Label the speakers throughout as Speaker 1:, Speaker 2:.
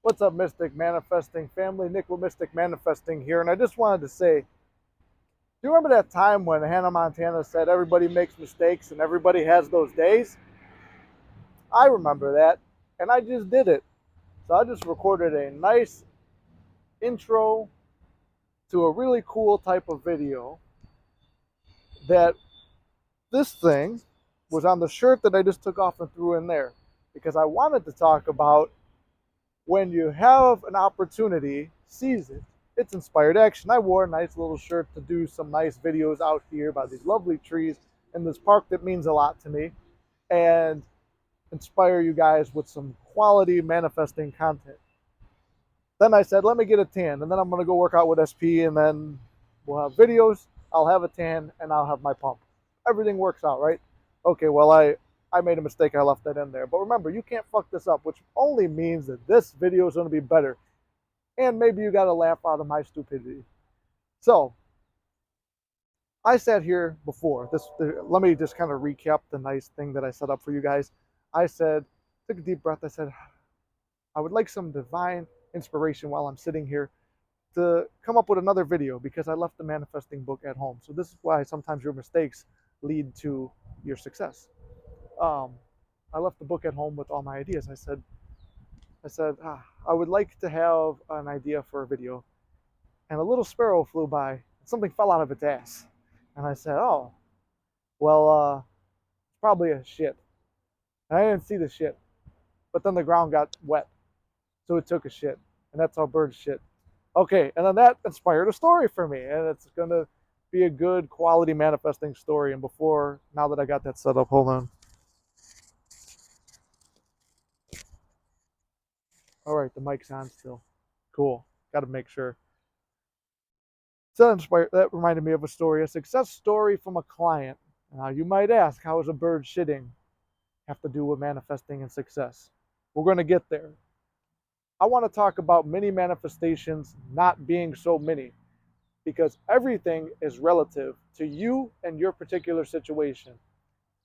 Speaker 1: What's up, Mystic Manifesting family? Nick with Mystic Manifesting here. And I just wanted to say, do you remember that time when Hannah Montana said everybody makes mistakes and everybody has those days? I remember that, and I just did it. So I just recorded a nice intro to a really cool type of video that this thing was on the shirt that I just took off and threw in there because I wanted to talk about when you have an opportunity, seize it. It's inspired action. I wore a nice little shirt to do some nice videos out here by these lovely trees in this park that means a lot to me and inspire you guys with some quality manifesting content. Then I said, let me get a tan, and then I'm going to go work out with SP, and then we'll have videos, I'll have a tan, and I'll have my pump. Everything works out, right? Okay, well, I made a mistake. I left that in there. But remember, you can't fuck this up, which only means that this video is going to be better. And maybe you got a laugh out of my stupidity. So, I sat here before. Let me just kind of recap the nice thing that I set up for you guys. I said, took a deep breath. I said, I would like some divine inspiration while I'm sitting here to come up with another video because I left the manifesting book at home. So this is why sometimes your mistakes lead to your success. Um, I left the book at home with all my ideas. I said, I would like to have an idea for a video. And a little sparrow flew by and something fell out of its ass. And I said, oh, well, it's probably a shit. And I didn't see the shit. But then the ground got wet. So it took a shit. And that's how birds shit. Okay, and then that inspired a story for me. And it's going to be a good quality manifesting story. And now that I got that set up, hold on. All right, the mic's on still. Cool. Got to make sure. So that reminded me of a story, a success story from a client. Now you might ask, how is a bird shitting have to do with manifesting and success? We're going to get there. I want to talk about mini manifestations not being so many because everything is relative to you and your particular situation.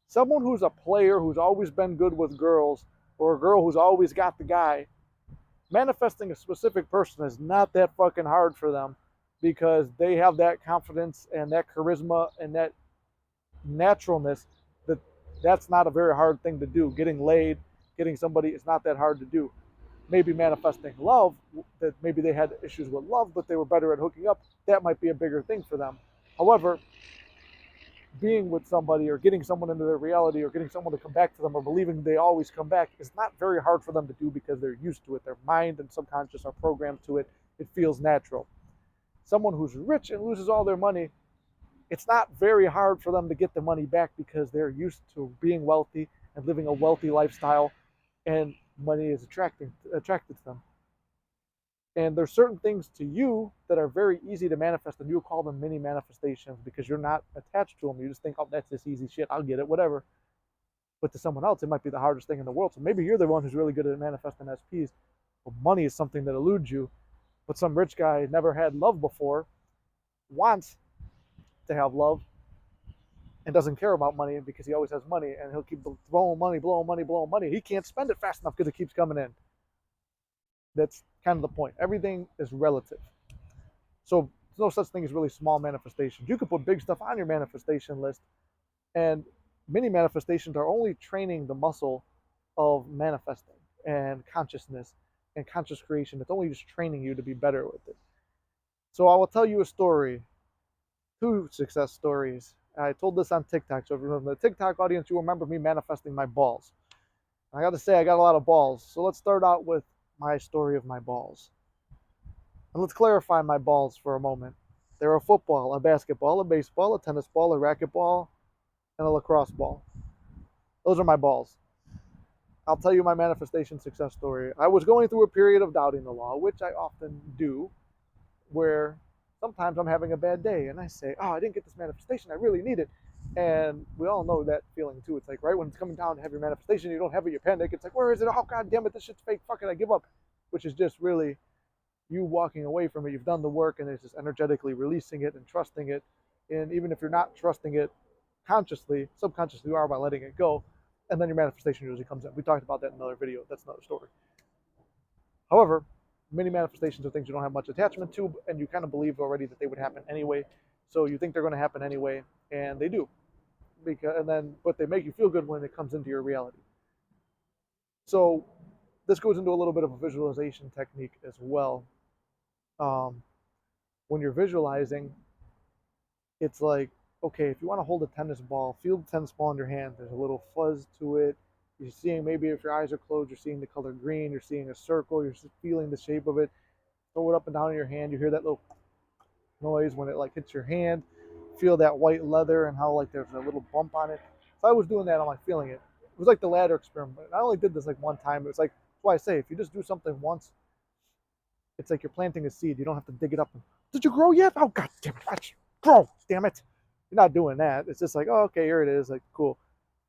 Speaker 1: Someone who's a player who's always been good with girls or a girl who's always got the guy, manifesting a specific person is not that fucking hard for them because they have that confidence and that charisma and that naturalness that's not a very hard thing to do. Getting laid, getting somebody is not that hard to do. Maybe manifesting love, that maybe they had issues with love, but they were better at hooking up, that might be a bigger thing for them. However, being with somebody or getting someone into their reality or getting someone to come back to them or believing they always come back is not very hard for them to do because they're used to it. Their mind and subconscious are programmed to it. It feels natural. Someone who's rich and loses all their money, it's not very hard for them to get the money back because they're used to being wealthy and living a wealthy lifestyle, and money is attracted to them. And there's certain things to you that are very easy to manifest, and you call them mini manifestations because you're not attached to them. You just think, oh, that's this easy shit. I'll get it, whatever. But to someone else, it might be the hardest thing in the world. So maybe you're the one who's really good at manifesting SPs. But money is something that eludes you. But some rich guy never had love before, wants to have love, and doesn't care about money because he always has money, and he'll keep throwing money, blowing money, blowing money. He can't spend it fast enough because it keeps coming in. That's kind of the point. Everything is relative. So there's no such thing as really small manifestations. You can put big stuff on your manifestation list, and mini manifestations are only training the muscle of manifesting and consciousness and conscious creation. It's only just training you to be better with it. So I will tell you a story, two success stories. I told this on TikTok. So if you're in the TikTok audience, you remember me manifesting my balls. I got to say, I got a lot of balls. So let's start out with my story of my balls. And let's clarify my balls for a moment. They're a football, a basketball, a baseball, a tennis ball, a racquetball, and a lacrosse ball. Those are my balls. I'll tell you my manifestation success story. I was going through a period of doubting the law, which I often do, where sometimes I'm having a bad day and I say, oh, I didn't get this manifestation. I really need it. And we all know that feeling too. It's like right when it's coming down to have your manifestation, you don't have it, you panic. It's like, where is it? Oh, God damn it, this shit's fake. Fuck it, I give up. Which is just really you walking away from it. You've done the work and it's just energetically releasing it and trusting it. And even if you're not trusting it consciously, subconsciously you are by letting it go. And then your manifestation usually comes in. We talked about that in another video. That's another story. However, many manifestations are things you don't have much attachment to, and you kind of believe already that they would happen anyway. So you think they're going to happen anyway, and they do. But they make you feel good when it comes into your reality. So this goes into a little bit of a visualization technique as well. Um, when you're visualizing, it's like, okay, if you want to hold a tennis ball, feel the tennis ball in your hand. There's a little fuzz to it. You're seeing, maybe if your eyes are closed, you're seeing the color green. You're seeing a circle. You're feeling the shape of it. Throw it up and down in your hand. You hear that little noise when it like hits your hand. Feel that white leather and how like there's a little bump on it. So I was doing that. I'm like feeling it. It was like the ladder experiment. I only did this like one time. It was like, that's why I say if you just do something once, it's like you're planting a seed. You don't have to dig it up. Did you grow yet? Oh god damn it! Grow! Damn it! You're not doing that. It's just like, oh, okay, here it is. Like, cool.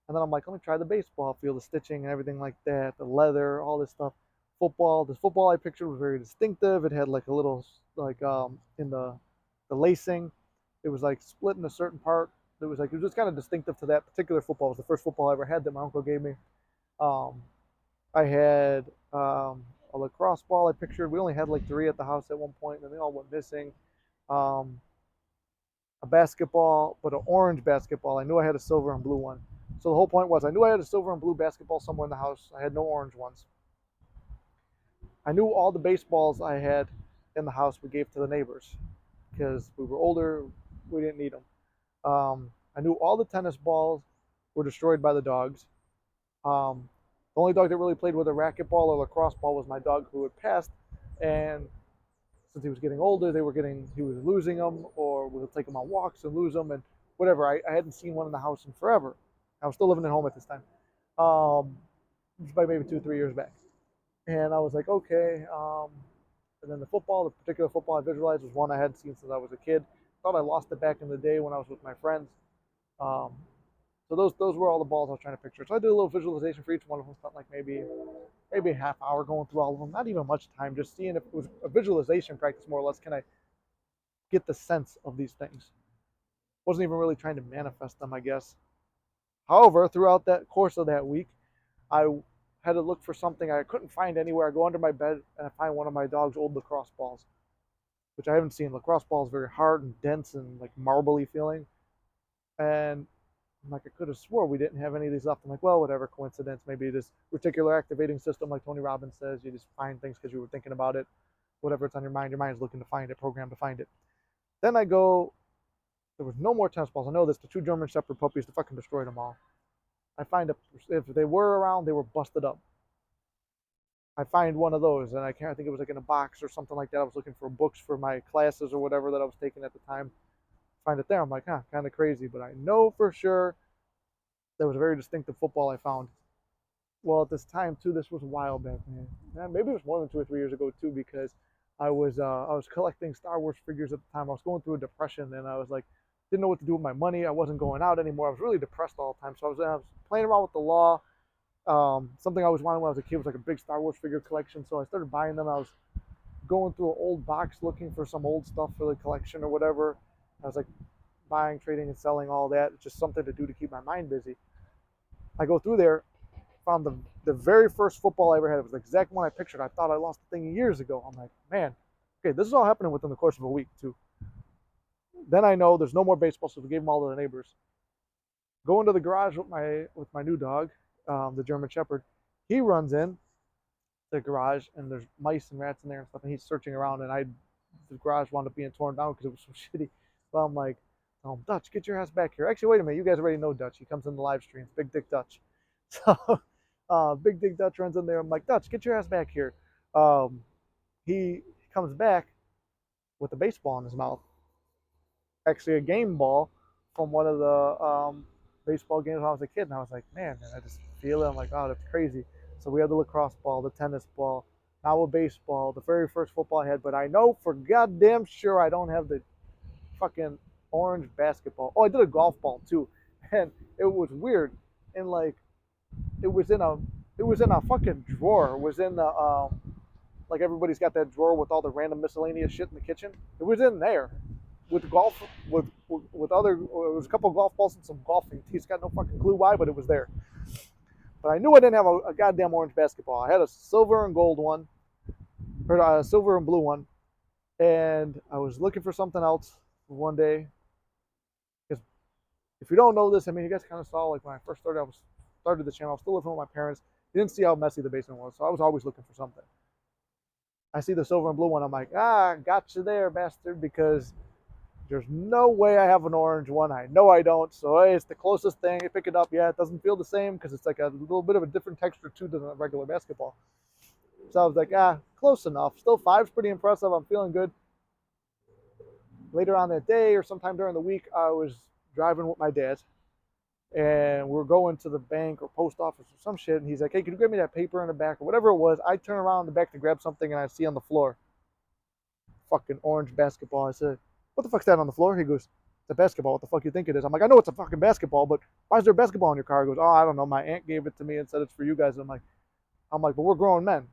Speaker 1: And then I'm like, let me try the baseball. Feel the stitching and everything like that. The leather, all this stuff. Football. The football I pictured was very distinctive. It had like a little like in the lacing. It was like split in a certain part. It was just kind of distinctive to that particular football. It was the first football I ever had that my uncle gave me. Um, I had a lacrosse ball I pictured. We only had like three at the house at one point, and then they all went missing. Um, a basketball, but an orange basketball. I knew I had a silver and blue one. So the whole point was I knew I had a silver and blue basketball somewhere in the house. I had no orange ones. I knew all the baseballs I had in the house we gave to the neighbors because we were older. We didn't need them. I knew all the tennis balls were destroyed by the dogs. The only dog that really played with a racquetball or lacrosse ball was my dog who had passed, and since he was getting older, he was losing them, or we would take him on walks and lose them, and whatever. I hadn't seen one in the house in forever. I was still living at home at this time, um, by maybe 2 3 years back, and I was like, okay. And then the particular football I visualized was one I hadn't seen since I was a kid. Thought I lost it back in the day when I was with my friends. Um, so those were all the balls I was trying to picture. So I did a little visualization for each one of them. Spent like maybe a half hour going through all of them. Not even much time, just seeing if it was a visualization practice more or less. Can I get the sense of these things? Wasn't even really trying to manifest them, I guess. However, throughout that course of that week, I had to look for something I couldn't find anywhere. I go under my bed and I find one of my dog's old lacrosse balls, which I haven't seen. Lacrosse ball is very hard and dense and like marbly feeling. And I'm like, I could have swore we didn't have any of these left. I'm like, well, whatever, coincidence. Maybe this reticular activating system, like Tony Robbins says, you just find things because you were thinking about it. Whatever it's on your mind's looking to find it, programmed to find it. Then I go, there was no more tennis balls. I know this. The two German Shepherd puppies, they fucking destroyed them all. I find if they were around, they were busted up. I find one of those, and I think it was like in a box or something like that. I was looking for books for my classes or whatever that I was taking at the time. Find it there. I'm like, huh, kind of crazy, but I know for sure there was a very distinctive football I found. Well, at this time too, this was a while back, man. Maybe it was more than 2 or 3 years ago too, because I was collecting Star Wars figures at the time. I was going through a depression, and I was like, didn't know what to do with my money. I wasn't going out anymore. I was really depressed all the time. So I was playing around with the law. Something I always wanted when I was a kid was like a big Star Wars figure collection. So I started buying them. I was going through an old box looking for some old stuff for the collection or whatever. I was like buying, trading, and selling all that. It's just something to do to keep my mind busy. I go through there, found the very first football I ever had. It was the exact one I pictured. I thought I lost the thing years ago. I'm like, man, okay, this is all happening within the course of a week too. Then I know there's no more baseball, so we gave them all to the neighbors. Go into the garage with my new dog, the German Shepherd. He runs in the garage, and there's mice and rats in there and stuff, and he's searching around, and the garage wound up being torn down because it was so shitty. But I'm like, oh, Dutch, get your ass back here. Actually, wait a minute. You guys already know Dutch. He comes in the live streams. Big Dick Dutch. So Big Dick Dutch runs in there. I'm like, Dutch, get your ass back here. He comes back with a baseball in his mouth. Actually, a game ball from one of the baseball games when I was a kid. And I was like, man, I just feel it. I'm like, oh, that's crazy. So we had the lacrosse ball, the tennis ball, now a baseball, the very first football I had. But I know for goddamn sure I don't have the fucking orange basketball. Oh, I did a golf ball too, and it was weird. And like, it was in a fucking drawer. It was in the like everybody's got that drawer with all the random miscellaneous shit in the kitchen. It was in there with golf with other. It was a couple of golf balls and some golfing tees. Got no fucking clue why, but it was there. But I knew I didn't have a goddamn orange basketball. I had a silver and gold one. or a silver and blue one, and I was looking for something else one day. Because if you don't know this, I mean, you guys kind of saw like when I first started the channel, I was still living with my parents. You didn't see how messy the basement was, so I was always looking for something. I see the silver and blue one. I'm like, got you there, bastard, because there's no way I have an orange one. I know I don't. So hey, it's the closest thing. I pick it up. Yeah, it doesn't feel the same because it's like a little bit of a different texture too than a regular basketball. So I was like, close enough. Still five's pretty impressive. I'm feeling good. Later on that day or sometime during the week, I was driving with my dad and we are going to the bank or post office or some shit. And he's like, hey, can you grab me that paper in the back or whatever it was? I turn around in the back to grab something and I see on the floor fucking orange basketball. I said, what the fuck's that on the floor? He goes, it's a basketball. What the fuck you think it is? I'm like, I know it's a fucking basketball, but why is there a basketball in your car? He goes, oh, I don't know. My aunt gave it to me and said it's for you guys. I'm like, but we're grown men.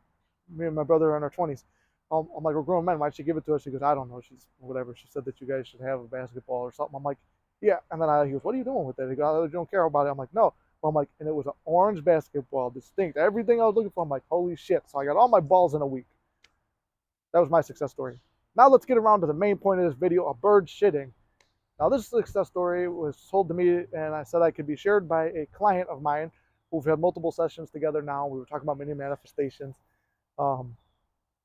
Speaker 1: Me and my brother are in our 20s. I'm like, we're grown men. Why'd she give it to us? She goes, I don't know. She's whatever. She said that you guys should have a basketball or something. I'm like, yeah. And then he goes, what are you doing with it? He goes, you don't care about it. I'm like, no. I'm like, and it was an orange basketball, distinct. Everything I was looking for. I'm like, holy shit. So I got all my balls in a week. That was my success story. Now let's get around to the main point of this video, a bird shitting. Now this success story was told to me and I said I could be shared by a client of mine who've had multiple sessions together now. We were talking about many manifestations.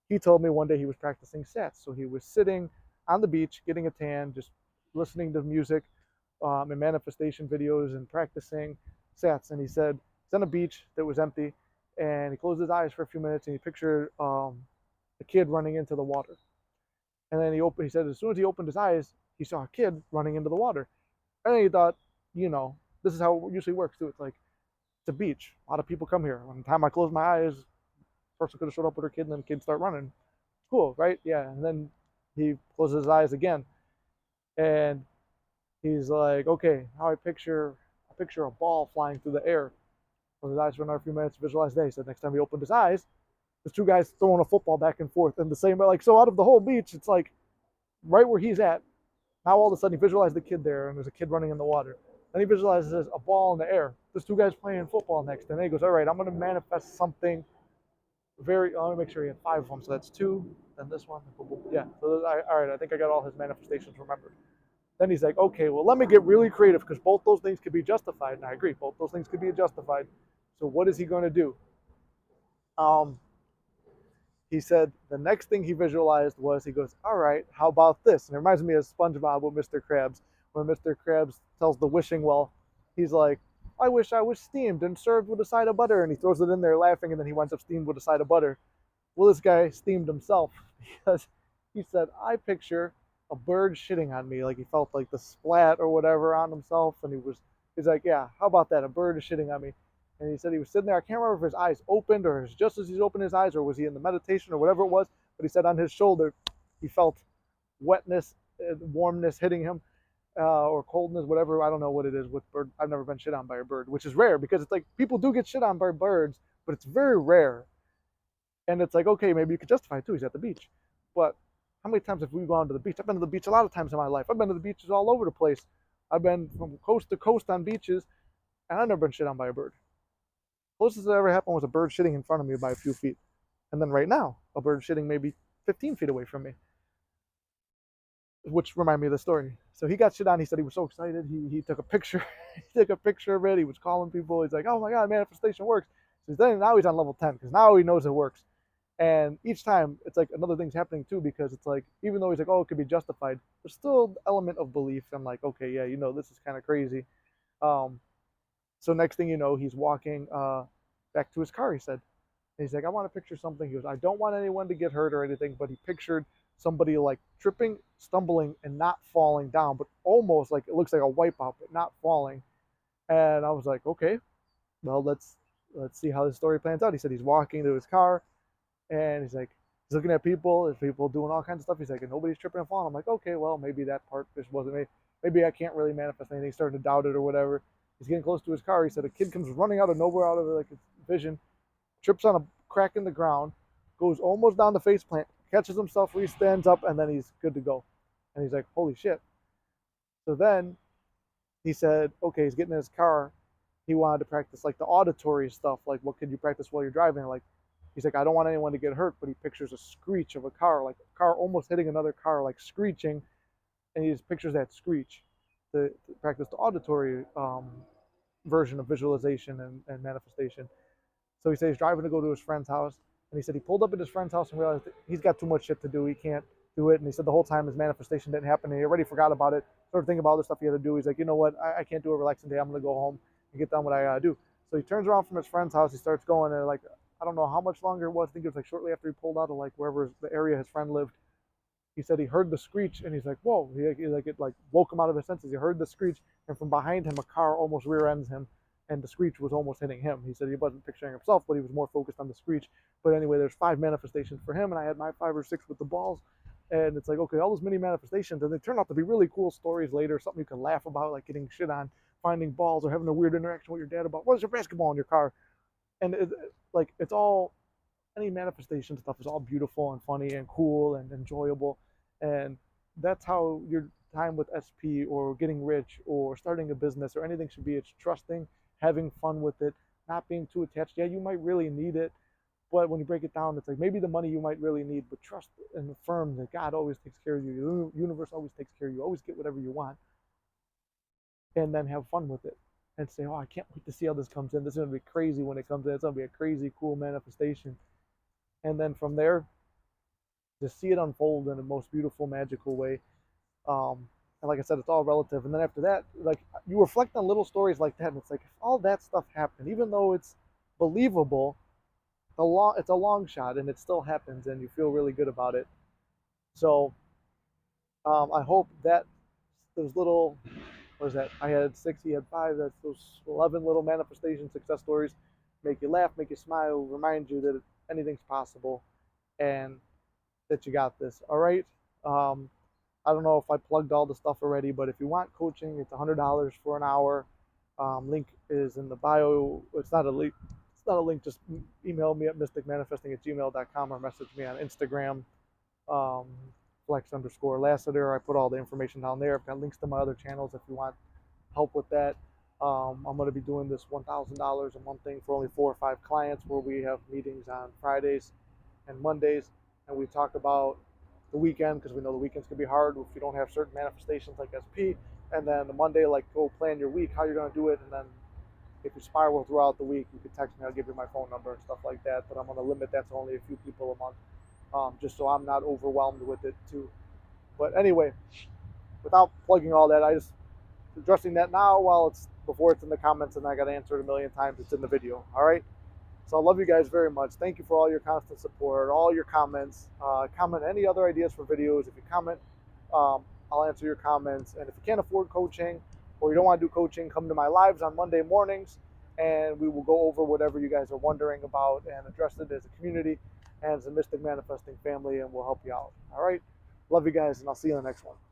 Speaker 1: He told me one day he was practicing sats. So he was sitting on the beach, getting a tan, just listening to music and manifestation videos and practicing sats. And he said he's on a beach that was empty and he closed his eyes for a few minutes and he pictured a kid running into the water. And then he said as soon as he opened his eyes, he saw a kid running into the water. And then he thought, this is how it usually works too. It's like, it's a beach. A lot of people come here. By the time I close my eyes, person could have showed up with her kid and then the kid start running. Cool, right? Yeah. And then he closes his eyes again. And he's like, okay, now I picture a ball flying through the air. Close his eyes for another few minutes, visualize that. He said next time he opened his eyes, there's two guys throwing a football back and forth in the same way. Like, so out of the whole beach, it's like right where he's at. Now all of a sudden he visualized the kid there and there's a kid running in the water. Then he visualizes a ball in the air. There's two guys playing football next. And then he goes, all right, I'm going to manifest something let me make sure he had 5 of them. So that's 2, then this one. Yeah. So all right, I think I got all his manifestations remembered. Then he's like, okay, well, let me get really creative because both those things could be justified. And I agree, both those things could be justified. So what is he going to do? He said the next thing he visualized was, he goes, all right, how about this? And it reminds me of SpongeBob with Mr. Krabs, when Mr. Krabs tells the wishing well, he's like, I wish I was steamed and served with a side of butter. And he throws it in there laughing, and then he winds up steamed with a side of butter. Well, this guy steamed himself because he said, I picture a bird shitting on me. Like he felt like the splat or whatever on himself. And he's like, yeah, how about that? A bird is shitting on me. And he said he was sitting there. I can't remember if his eyes opened or just as he's opened his eyes or was he in the meditation or whatever it was. But he said on his shoulder, he felt wetness, warmness hitting him or coldness, whatever. I don't know what it is with bird. I've never been shit on by a bird, which is rare because it's like people do get shit on by birds, but it's very rare. And it's like, okay, maybe you could justify it too. He's at the beach. But how many times have we gone to the beach? I've been to the beach a lot of times in my life. I've been to the beaches all over the place. I've been from coast to coast on beaches, and I've never been shit on by a bird. Closest that ever happened was a bird shitting in front of me by a few feet. And then right now, a bird shitting maybe 15 feet away from me. Which reminded me of the story. So he got shit on. He said he was so excited. He took a picture. He took a picture of it. He was calling people. He's like, oh my God, manifestation works. So then now he's on level 10 because now he knows it works. And each time it's like another thing's happening too, because it's like, even though he's like, oh, it could be justified, there's still an element of belief. I'm like, okay, yeah, this is kind of crazy. So next thing you know, he's walking back to his car, he said. And he's like, I want to picture something. He goes, I don't want anyone to get hurt or anything, but he pictured somebody like tripping, stumbling, and not falling down, but almost like it looks like a wipeout, but not falling. And I was like, okay, well, let's see how this story plans out. He said he's walking to his car, and he's like, he's looking at people. There's people doing all kinds of stuff. He's like, and nobody's tripping and falling. I'm like, okay, well, maybe that part just wasn't me. Maybe I can't really manifest anything. He's starting to doubt it or whatever. He's getting close to his car. He said a kid comes running out of nowhere, out of like his vision, trips on a crack in the ground, goes almost down the face plant, catches himself, he stands up, and then he's good to go. And he's like, holy shit. So then he said, okay, he's getting in his car. He wanted to practice like the auditory stuff. Like, what could you practice while you're driving? Like, He's like, I don't want anyone to get hurt, but he pictures a screech of a car, like a car almost hitting another car, like screeching, and he just pictures that screech to practice the auditory version of visualization and manifestation. So he said he's driving to go to his friend's house, and he said he pulled up at his friend's house and realized that he's got too much shit to do. He can't do it, and he said the whole time his manifestation didn't happen, and he already forgot about it. Started thinking about all the stuff he had to do. He's like, you know what? I can't do a relaxing day. I'm gonna go home and get done what I gotta do. So he turns around from his friend's house. He starts going, and like I don't know how much longer it was. I think it was like shortly after he pulled out of like wherever the area his friend lived. He said he heard the screech, and he's like, whoa! Like it like woke him out of his senses. He heard the screech, and from behind him, a car almost rear ends him, and the screech was almost hitting him. He said he wasn't picturing himself, but he was more focused on the screech. But anyway, there's 5 manifestations for him, and I had my 5 or 6 with the balls. And it's like, okay, all those mini manifestations, and they turn out to be really cool stories later, something you can laugh about, like getting shit on, finding balls, or having a weird interaction with your dad about, what's your basketball in your car? And like, it's all, any manifestation stuff is all beautiful and funny and cool and enjoyable. And that's how your time with SP or getting rich or starting a business or anything should be. It's trusting, having fun with it, not being too attached. Yeah, you might really need it, but when you break it down, it's like maybe the money you might really need, but trust and affirm that God always takes care of you. The universe always takes care of you. Always get whatever you want, and then have fun with it. And say, oh, I can't wait to see how this comes in. This is gonna be crazy when it comes in. It's gonna be a crazy, cool manifestation. And then from there, just see it unfold in the most beautiful, magical way. And like I said, it's all relative. And then after that, like you reflect on little stories like that, and it's like if all that stuff happened, even though it's believable, it's a long shot, and it still happens, and you feel really good about it. So I hope that those little, what was that? I had 6, he had 5. That's those 11 little manifestation success stories make you laugh, make you smile, remind you that anything's possible, and that you got this. All right. I don't know if I plugged all the stuff already, but if you want coaching, it's $100 for an hour. Link is in the bio. It's not a link. It's not a link. Just email me at mysticmanifesting@gmail.com or message me on Instagram, um, flex_Lassiter. I put all the information down there. I've got links to my other channels if you want help with that. I'm going to be doing this $1,000 a month thing for only 4 or 5 clients, where we have meetings on Fridays and Mondays, and we talk about the weekend, because we know the weekends can be hard if you don't have certain manifestations like SP. And then the Monday, like, go plan your week, how you're going to do it. And then if you spiral throughout the week, you can text me. I'll give you my phone number and stuff like that. But I'm going to limit that to only a few people a month, just so I'm not overwhelmed with it too. But anyway, without plugging all that, I just addressing that now while it's before it's in the comments and I got to answer it a million times. It's in the video. All right. So I love you guys very much. Thank you for all your constant support, all your comments. Comment any other ideas for videos. If you comment, I'll answer your comments. And if you can't afford coaching or you don't want to do coaching, come to my lives on Monday mornings, and we will go over whatever you guys are wondering about and address it as a community and as a Mystic Manifesting family, and we'll help you out. All right. Love you guys, and I'll see you in the next one.